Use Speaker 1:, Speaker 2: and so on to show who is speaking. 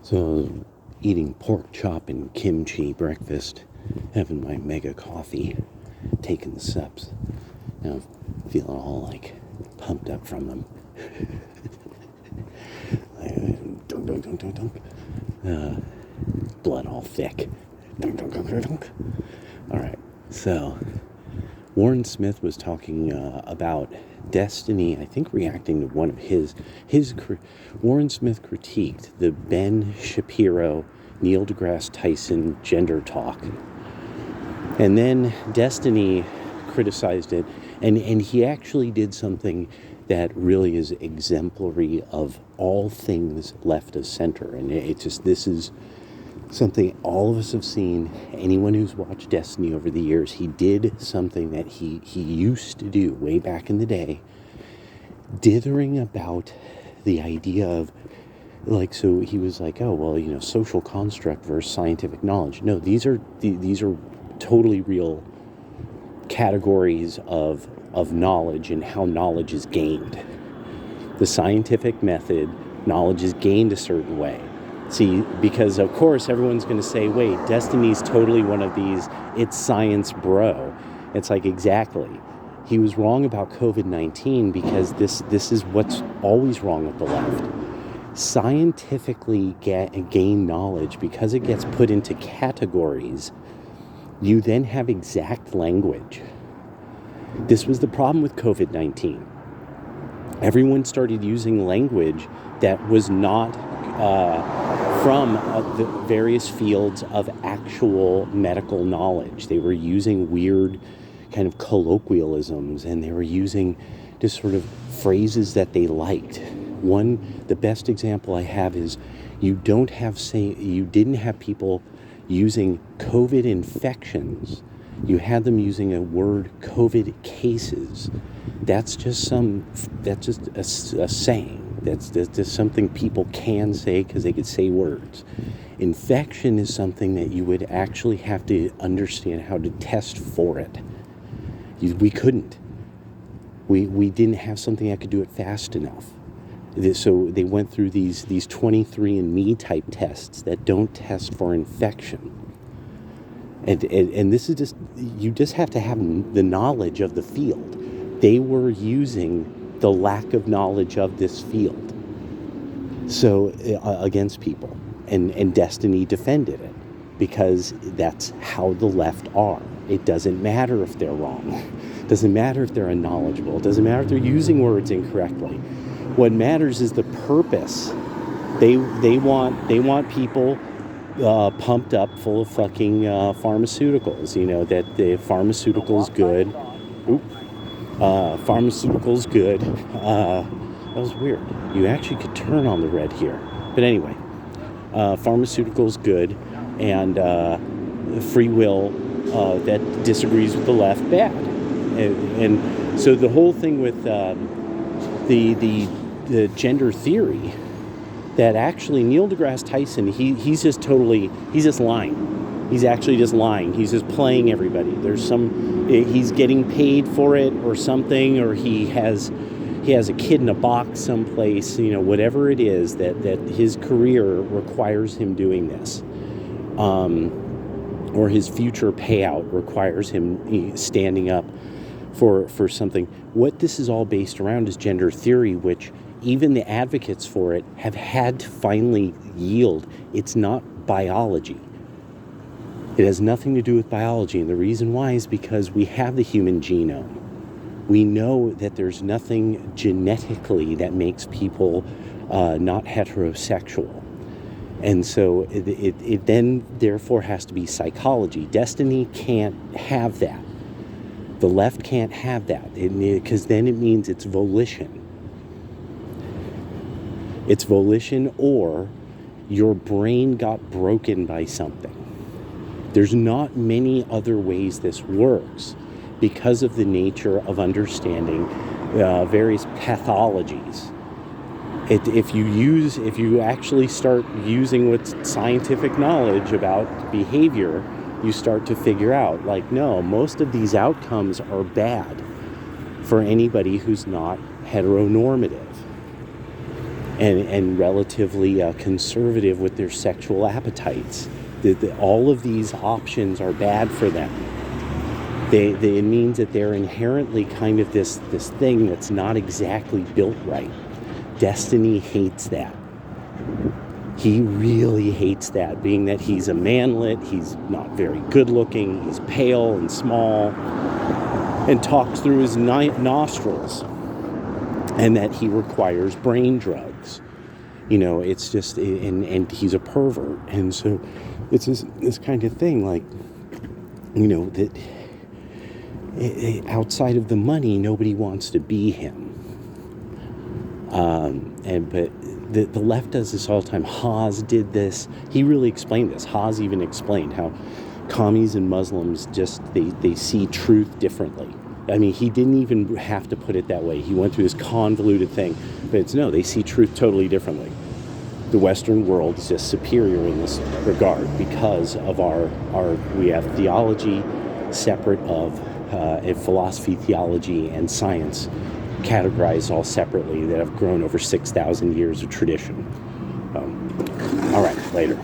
Speaker 1: So, eating pork chop and kimchi breakfast, having my mega coffee, taking the sips. Now I'm feeling all like pumped up from them. Dunk, dunk, dunk, dunk, dunk. Blood all thick. Dunk, dunk, dunk, dunk, dunk. All right, so Warren Smith was talking about destiny, I think reacting to one of his Warren Smith critiqued the Ben Shapiro, Neil deGrasse-Tyson gender talk. And then Destiny criticized it, and he actually did something that really is exemplary of all things left of center. And this is something all of us have seen. Anyone who's watched Destiny over the years, he did something that he used to do way back in the day, dithering about the idea of, like, so he was like, oh, well, social construct versus scientific knowledge. No, these are totally real categories of knowledge and how knowledge is gained. The scientific method, knowledge is gained a certain way. See, because of course everyone's going to say, wait, Destiny's totally one of these, it's science bro. It's like, exactly. He was wrong about COVID-19 because this is what's always wrong with the left. Scientifically gain knowledge, because it gets put into categories, you then have exact language. This was the problem with COVID-19. Everyone started using language that was not from the various fields of actual medical knowledge. They were using weird kind of colloquialisms, and they were using just sort of phrases that they liked. The best example I have is you didn't have people using COVID infections. You had them using a word COVID cases. That's just a saying. That's just something people can say because they could say words. Infection is something that you would actually have to understand how to test for it. We couldn't. We didn't have something that could do it fast enough. So they went through these 23andMe type tests that don't test for infection. And this is just, you just have to have the knowledge of the field. They were using the lack of knowledge of this field against people, and Destiny defended it because that's how the left are. It doesn't matter if they're wrong. It doesn't matter if they're unknowledgeable. It doesn't matter if they're using words incorrectly. What matters is the purpose. They want people pumped up full of fucking pharmaceuticals. That the pharmaceuticals good. Pharmaceuticals good. That was weird. You actually could turn on the red here. But anyway, pharmaceuticals good, and free will that disagrees with the left bad. And so the whole thing with the gender theory, that actually Neil deGrasse-Tyson, he's just lying. He's actually just lying. He's just playing everybody. He's getting paid for it or something, or he has a kid in a box someplace, whatever it is that his career requires him doing this. Or his future payout requires him standing up for something. What this is all based around is gender theory, which even the advocates for it have had to finally yield. It's not biology. It has nothing to do with biology, and the reason why is because we have the human genome. We know that there's nothing genetically that makes people not heterosexual. And so it then therefore has to be psychology. Destiny can't have that. The left can't have that, because then it means it's volition. It's volition, or your brain got broken by something. There's not many other ways this works because of the nature of understanding various pathologies. If you actually start using what's scientific knowledge about behavior, you start to figure out, like, no, most of these outcomes are bad for anybody who's not heteronormative. and relatively conservative with their sexual appetites. All of these options are bad for them. It means that they're inherently kind of this thing that's not exactly built right. Destiny hates that. He really hates that, being that he's a manlet, he's not very good looking, he's pale and small, and talks through his nostrils, and that he requires brain drugs. It's just, and he's a pervert. And so it's this kind of thing, like, that outside of the money, nobody wants to be him. But the left does this all the time. Haas did this. He really explained this. Haas even explained how commies and Muslims just, they see truth differently. I mean, he didn't even have to put it that way. He went through this convoluted thing. But they see truth totally differently. The Western world is just superior in this regard because of we have theology separate of philosophy, theology, and science categorized all separately that have grown over 6,000 years of tradition. All right, later.